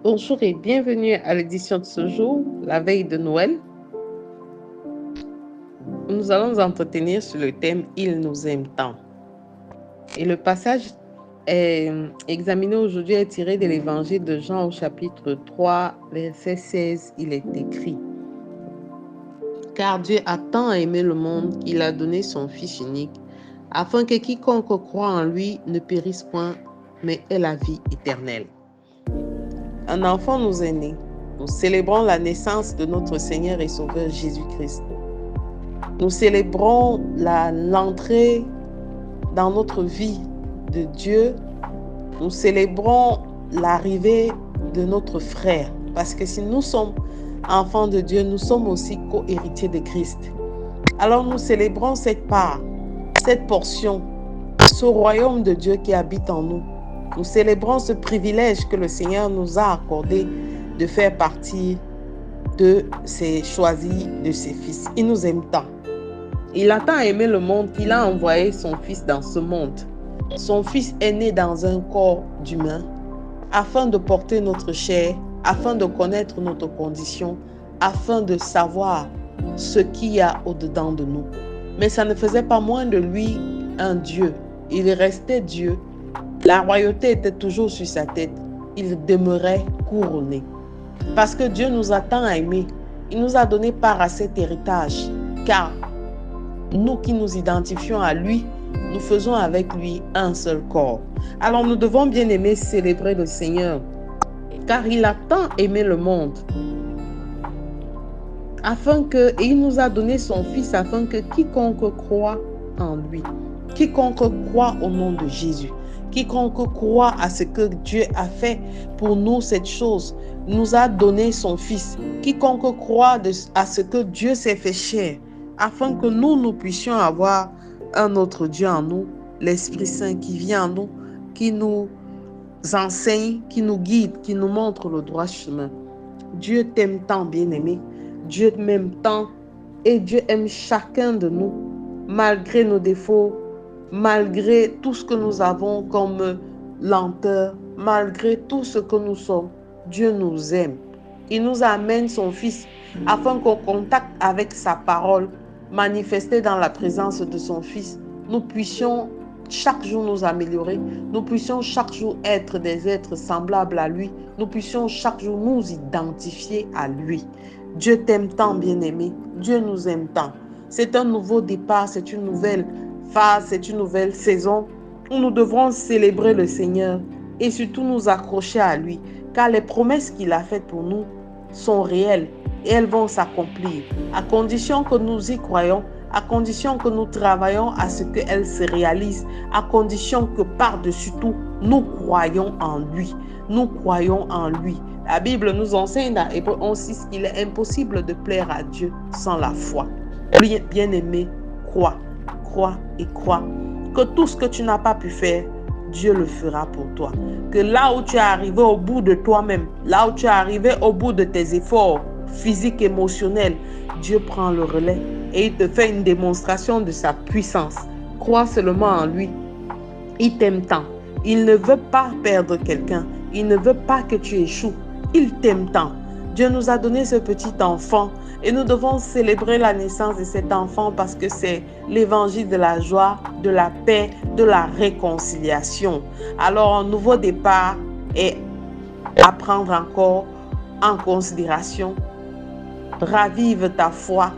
Bonjour et bienvenue à l'édition de ce jour, la veille de Noël. Nous allons nous entretenir sur le thème « Il nous aime tant ». Et le passage examiné aujourd'hui est tiré de l'évangile de Jean au chapitre 3, verset 16. Il est écrit « Car Dieu a tant aimé le monde qu'il a donné son Fils unique, afin que quiconque croit en lui ne périsse point, mais ait la vie éternelle. » Un enfant nous est né. Nous célébrons la naissance de notre Seigneur et Sauveur Jésus-Christ. Nous célébrons l'entrée dans notre vie de Dieu. Nous célébrons l'arrivée de notre frère. Parce que si nous sommes enfants de Dieu, nous sommes aussi co-héritiers de Christ. Alors nous célébrons cette part, cette portion, ce royaume de Dieu qui habite en nous. Nous célébrons ce privilège que le Seigneur nous a accordé de faire partie de ses choisis, de ses fils. Il nous aime tant. Il a tant aimé le monde qu'il a envoyé son Fils dans ce monde. Son Fils est né dans un corps d'humain afin de porter notre chair, afin de connaître notre condition, afin de savoir ce qu'il y a au-dedans de nous. Mais ça ne faisait pas moins de lui un Dieu. Il restait Dieu. La royauté était toujours sur sa tête. Il demeurait couronné. Parce que Dieu nous a tant aimés, il nous a donné part à cet héritage. Car nous qui nous identifions à lui, nous faisons avec lui un seul corps. Alors nous devons bien aimer célébrer le Seigneur, car il a tant aimé le monde, et il nous a donné son Fils afin que quiconque croit en lui, quiconque croit au nom de Jésus, quiconque croit à ce que Dieu a fait pour nous, cette chose, nous a donné son Fils. Quiconque croit à ce que Dieu s'est fait chair, afin que nous puissions avoir un autre Dieu en nous, l'Esprit Saint qui vient en nous, qui nous enseigne, qui nous guide, qui nous montre le droit chemin. Dieu t'aime tant, bien-aimé. Dieu m'aime tant et Dieu aime chacun de nous, malgré nos défauts, malgré tout ce que nous avons comme lenteur, malgré tout ce que nous sommes. Dieu nous aime. Il nous amène son Fils afin qu'au contact avec sa parole, manifestée dans la présence de son Fils, nous puissions chaque jour nous améliorer, nous puissions chaque jour être des êtres semblables à lui, nous puissions chaque jour nous identifier à lui. Dieu t'aime tant, bien-aimé. Dieu nous aime tant. C'est un nouveau départ, c'est une nouvelle phase, c'est une nouvelle saison où nous devrons célébrer le Seigneur et surtout nous accrocher à lui, car les promesses qu'il a faites pour nous sont réelles et elles vont s'accomplir, à condition que nous y croyons, à condition que nous travaillons à ce qu'elles se réalisent, à condition que par-dessus tout, nous croyons en lui. Nous croyons en lui. La Bible nous enseigne dans Hébreux 11:6 qu'il est impossible de plaire à Dieu sans la foi. Bien-aimé, crois et crois que tout ce que tu n'as pas pu faire, Dieu le fera pour toi. Que là où tu es arrivé au bout de toi-même, là où tu es arrivé au bout de tes efforts physiques, émotionnels, Dieu prend le relais et il te fait une démonstration de sa puissance. Crois seulement en lui. Il t'aime tant. Il ne veut pas perdre quelqu'un. Il ne veut pas que tu échoues. Il t'aime tant. Dieu nous a donné ce petit enfant et nous devons célébrer la naissance de cet enfant parce que c'est l'évangile de la joie, de la paix, de la réconciliation. Alors un nouveau départ est à prendre encore en considération. Ravive ta foi,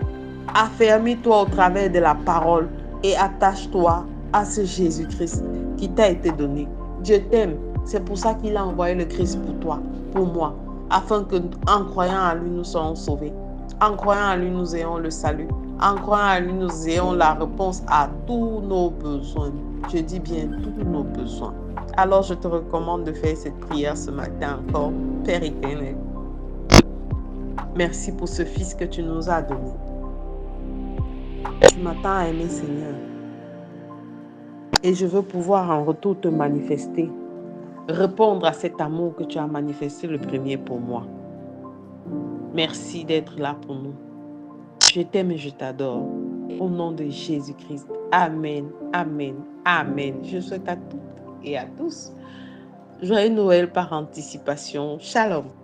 affermis-toi au travers de la parole et attache-toi à ce Jésus-Christ qui t'a été donné. Dieu t'aime, c'est pour ça qu'il a envoyé le Christ pour toi, pour moi, afin que en croyant à lui, nous soyons sauvés. En croyant à lui, nous ayons le salut. En croyant à lui, nous ayons la réponse à tous nos besoins. Je dis bien tous nos besoins. Alors, je te recommande de faire cette prière ce matin encore. Père éternel, merci pour ce Fils que tu nous as donné. Tu m'as tant aimé, Seigneur. Et je veux pouvoir en retour te manifester, répondre à cet amour que tu as manifesté le premier pour moi. Merci d'être là pour nous. Je t'aime et je t'adore. Au nom de Jésus-Christ. Amen, amen, amen. Je souhaite à toutes et à tous Joyeux Noël par anticipation. Shalom.